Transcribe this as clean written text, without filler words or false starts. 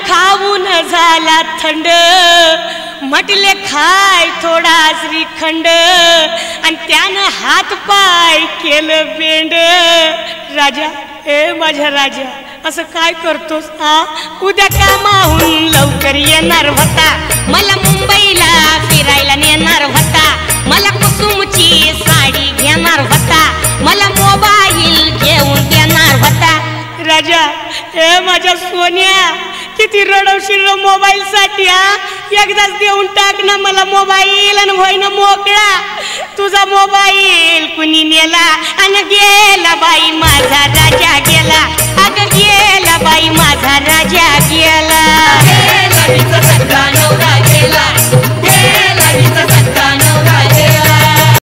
खाऊन झाला थंड म्हटले खाय थोडा श्रीखंड आणि त्यानं हात पाय केलं बेंड राजा ए माझ्या राजा असं काय करतोस उद्या कामाहून लवकर येणार होता मला मुंबईला फिरायला नेणार होता मला कुसुमची साडी घेणार होता मला मोबाईल घेऊन देणार होता राजा ए माझ्या सोन्या किती रडवशील मोबाईल साठी एकदाच देऊन टाक ना मला मोबाईल आणि होईना मोकळा तुझा मोबाईल कुणी नेला आणि गेला बाई